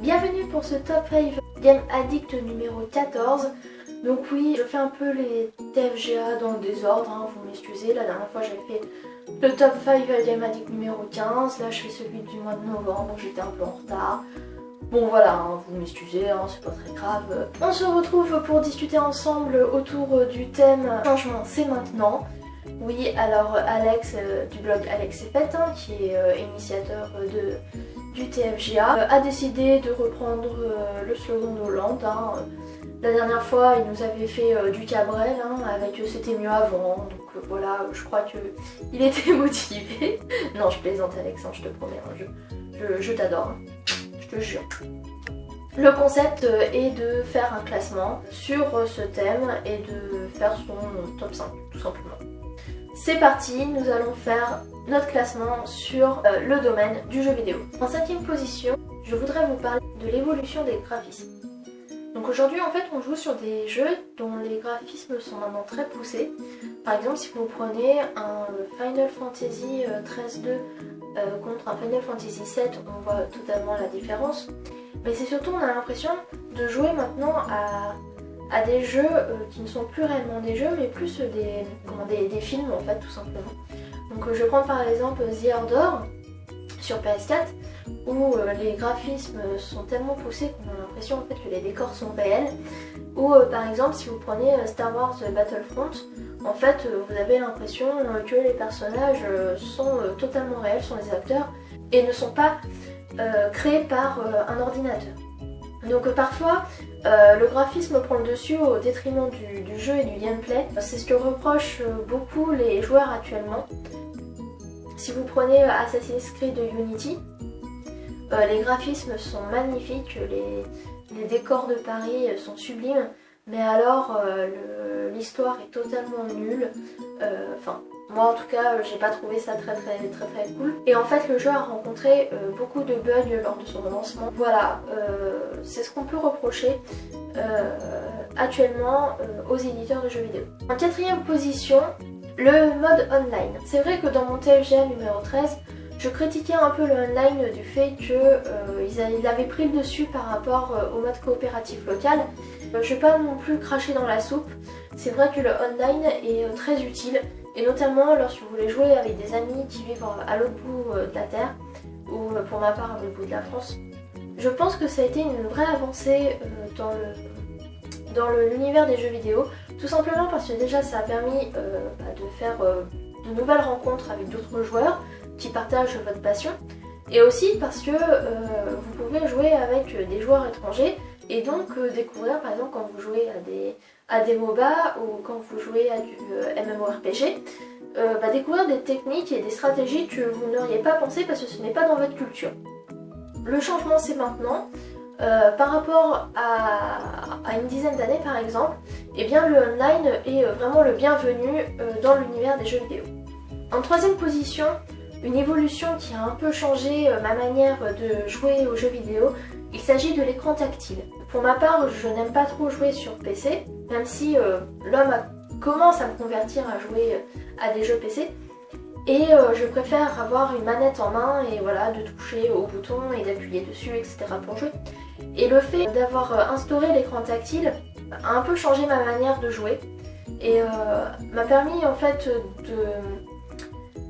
Bienvenue pour ce top 5 Game Addict numéro 14. Donc oui, je fais un peu les TFGA dans le désordre, hein, vous m'excusez. La dernière fois j'avais fait le top 5 Game Addict numéro 15. Là je fais celui du mois de novembre, j'étais un peu en retard. Bon voilà, hein, vous m'excusez, hein, c'est pas très grave. On se retrouve pour discuter ensemble autour du thème changement c'est maintenant. Oui, alors Alex du blog Alex et Pet, hein, qui est initiateur du TFGA, a décidé de reprendre le slogan d'Hollande. Hein. La dernière fois, il nous avait fait du Cabrel, hein, avec C'était mieux avant, donc voilà, je crois qu'il était motivé. Non, je plaisante Alex, hein, je te promets, hein, je t'adore, hein, je te jure. Le concept est de faire un classement sur ce thème et de faire son top 5, tout simplement. C'est parti, nous allons faire notre classement sur le domaine du jeu vidéo. En 5e position, je voudrais vous parler de l'évolution des graphismes. Donc aujourd'hui en fait on joue sur des jeux dont les graphismes sont maintenant très poussés. Par exemple si vous prenez un Final Fantasy XIII-2 contre un Final Fantasy VII, on voit totalement la différence. Mais c'est surtout on a l'impression de jouer maintenant à des jeux qui ne sont plus réellement des jeux mais plus des films en fait tout simplement. Donc je prends par exemple The Order sur PS4 où les graphismes sont tellement poussés qu'on a l'impression en fait que les décors sont réels. Ou par exemple si vous prenez Star Wars Battlefront, en fait vous avez l'impression que les personnages sont totalement réels, sont des acteurs et ne sont pas créés par un ordinateur. Donc parfois le graphisme prend le dessus au détriment du jeu et du gameplay. C'est ce que reprochent beaucoup les joueurs actuellement. Si vous prenez Assassin's Creed Unity, les graphismes sont magnifiques, les décors de Paris sont sublimes, mais alors l'histoire est totalement nulle. Enfin, moi en tout cas, j'ai pas trouvé ça très cool. Et en fait, le jeu a rencontré beaucoup de bugs lors de son lancement. Voilà, c'est ce qu'on peut reprocher actuellement aux éditeurs de jeux vidéo. En 4e position, le mode online. C'est vrai que dans mon TFGA numéro 13, je critiquais un peu le online du fait qu'il avait pris le dessus par rapport au mode coopératif local. Je vais pas non plus cracher dans la soupe. C'est vrai que le online est très utile, et notamment lorsque vous voulez jouer avec des amis qui vivent à l'autre bout de la Terre, ou pour ma part à l'autre bout de la France. Je pense que ça a été une vraie avancée dans l'univers des jeux vidéo, tout simplement parce que déjà ça a permis de faire de nouvelles rencontres avec d'autres joueurs qui partagent votre passion, et aussi parce que vous pouvez jouer avec des joueurs étrangers et donc découvrir par exemple quand vous jouez à des MOBA ou quand vous jouez à du MMORPG, découvrir des techniques et des stratégies que vous n'auriez pas pensé parce que ce n'est pas dans votre culture. Le changement c'est maintenant. Par rapport à une dizaine d'années par exemple, eh bien le online est vraiment le bienvenu dans l'univers des jeux vidéo. En 3e position, une évolution qui a un peu changé ma manière de jouer aux jeux vidéo, il s'agit de l'écran tactile. Pour ma part, je n'aime pas trop jouer sur PC, même si l'homme commence à me convertir à jouer à des jeux PC. Et je préfère avoir une manette en main et voilà, de toucher au bouton et d'appuyer dessus, etc. pour jouer. Et le fait d'avoir instauré l'écran tactile a un peu changé ma manière de jouer et m'a permis en fait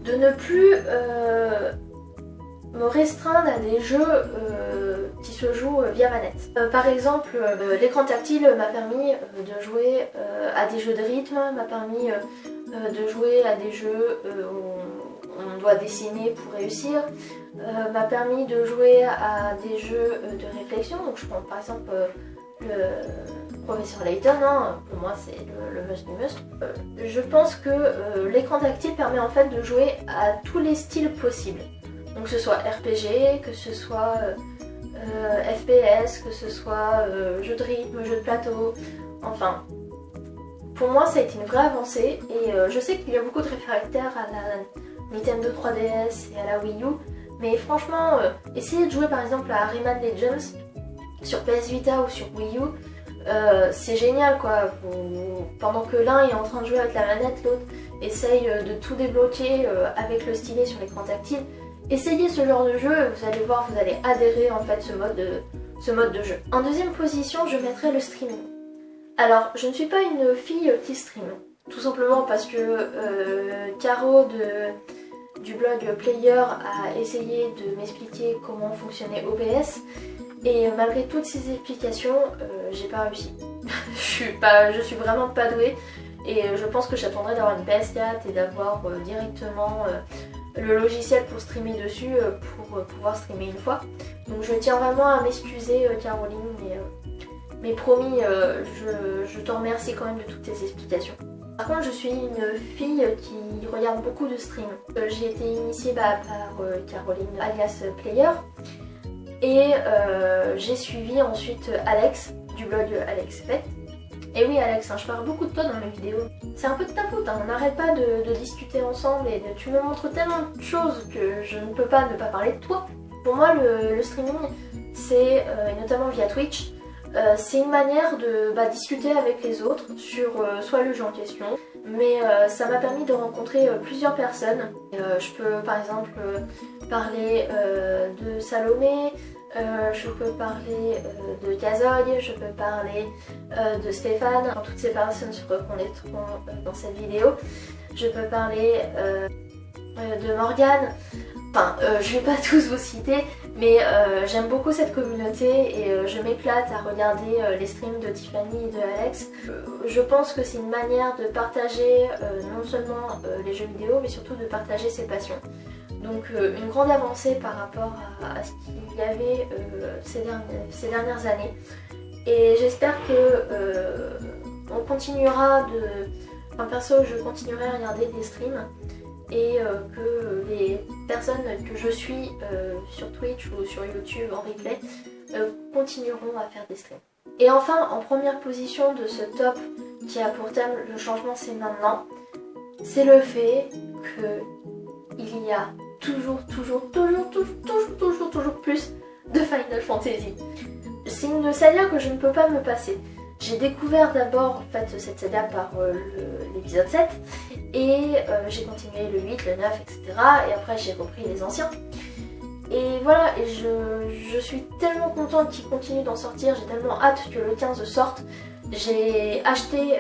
de ne plus me restreindre à des jeux qui se jouent via manette. Par exemple, l'écran tactile m'a permis de jouer à des jeux de rythme, m'a permis de jouer à des jeux où on doit dessiner pour réussir, m'a permis de jouer à des jeux de réflexion. Donc je prends par exemple le professeur Layton, hein, pour moi c'est le must du must. Je pense que l'écran tactile permet en fait de jouer à tous les styles possibles. Donc que ce soit RPG, que ce soit FPS, que ce soit jeu de rythme, jeu de plateau, enfin. Pour moi ça a été une vraie avancée et je sais qu'il y a beaucoup de réfractaires à la Nintendo 3DS et à la Wii U, mais franchement essayez de jouer par exemple à Rayman Legends sur PS Vita ou sur Wii U, c'est génial quoi. Pendant que l'un est en train de jouer avec la manette, l'autre essaye de tout débloquer avec le stylet sur l'écran tactile Essayez ce genre de jeu, vous allez voir, vous allez adhérer en fait ce mode de jeu. En deuxième position, je mettrai le streaming. Alors, je ne suis pas une fille qui stream, tout simplement parce que Caro du blog Player a essayé de m'expliquer comment fonctionnait OBS et malgré toutes ces explications, j'ai pas réussi. je suis vraiment pas douée et je pense que j'attendrai d'avoir une PS4 et d'avoir directement le logiciel pour streamer dessus pour pouvoir streamer une fois. Donc je tiens vraiment à m'excuser Caroline, mais promis, je te remercie quand même de toutes tes explications. Par contre, je suis une fille qui regarde beaucoup de streams. J'ai été initiée par Caroline alias Player et j'ai suivi ensuite Alex du blog Alex Fait. Et oui Alex, je parle beaucoup de toi dans mes vidéos. C'est un peu de ta faute, on n'arrête pas de discuter ensemble et tu me montres tellement de choses que je ne peux pas ne pas parler de toi. Pour moi le streaming, c'est, notamment via Twitch, c'est une manière de discuter avec les autres sur soit le jeu en question, mais ça m'a permis de rencontrer plusieurs personnes. Je peux par exemple parler de Salomé, je peux parler de Cazogne, je peux parler de Stéphane, quand toutes ces personnes se reconnaîtront dans cette vidéo. Je peux parler de Morgane, enfin je vais pas tous vous citer, mais j'aime beaucoup cette communauté et je m'éclate à regarder les streams de Tiffany et de Alex. Je pense que c'est une manière de partager non seulement les jeux vidéo, mais surtout de partager ses passions. Donc une grande avancée par rapport à ce qu'il y avait ces dernières années. Et j'espère que on continuera de... Enfin perso, je continuerai à regarder des streams et que les personnes que je suis sur Twitch ou sur YouTube en replay continueront à faire des streams. Et enfin, en première position de ce top qui a pour thème le changement c'est maintenant, c'est le fait qu'il y a toujours plus de Final Fantasy. C'est une saga que je ne peux pas me passer. J'ai découvert d'abord en fait cette saga par l'épisode 7 et j'ai continué le 8, le 9, etc. Et après j'ai repris les anciens. Et voilà, et je suis tellement contente qu'il continue d'en sortir, j'ai tellement hâte que le 15 sorte. J'ai acheté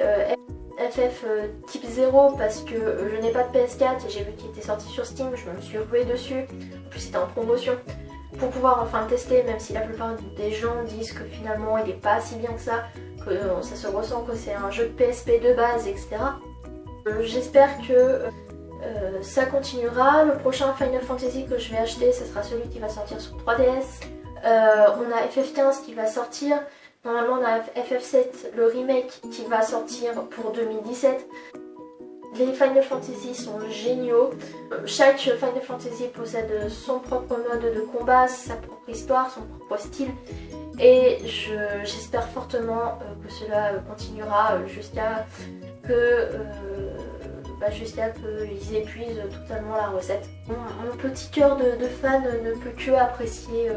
FF Type 0 parce que je n'ai pas de PS4 et j'ai vu qu'il était sorti sur Steam, je me suis ruée dessus, en plus c'était en promotion, pour pouvoir enfin le tester, même si la plupart des gens disent que finalement il n'est pas si bien que ça se ressent que c'est un jeu de PSP de base, etc. J'espère que ça continuera. Le prochain Final Fantasy que je vais acheter, ce sera celui qui va sortir sur 3DS. On a FF15 qui va sortir. Normalement on a FF7, le remake qui va sortir pour 2017. Les Final Fantasy sont géniaux. Chaque Final Fantasy possède son propre mode de combat, sa propre histoire, son propre style. Et j'espère fortement que cela continuera jusqu'à qu'ils épuisent totalement la recette. Mon petit cœur de fan ne peut que apprécier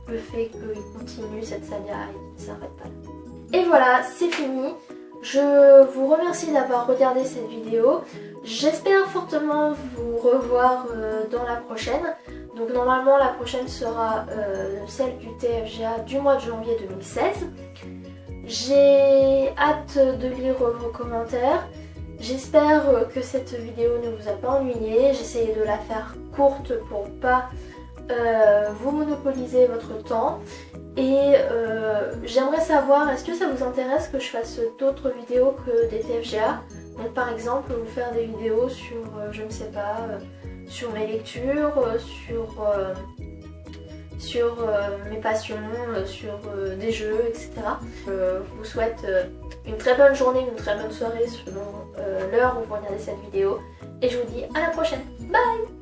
le fait qu'il continue cette saga et qu'il ne s'arrête pas là. Et voilà, c'est fini. Je vous remercie d'avoir regardé cette vidéo. J'espère fortement vous revoir dans la prochaine. Donc normalement la prochaine sera celle du TFGA du mois de janvier 2016. J'ai hâte de lire vos commentaires. J'espère que cette vidéo ne vous a pas ennuyé. J'essaie de la faire courte pour pas vous monopoliser votre temps. Et j'aimerais savoir, est-ce que ça vous intéresse que je fasse d'autres vidéos que des TFGA? Donc par exemple vous faire des vidéos sur, je ne sais pas, sur mes lectures, sur mes passions, sur des jeux, etc. Je vous souhaite une très bonne journée, une très bonne soirée selon l'heure où vous regardez cette vidéo. Et je vous dis à la prochaine. Bye!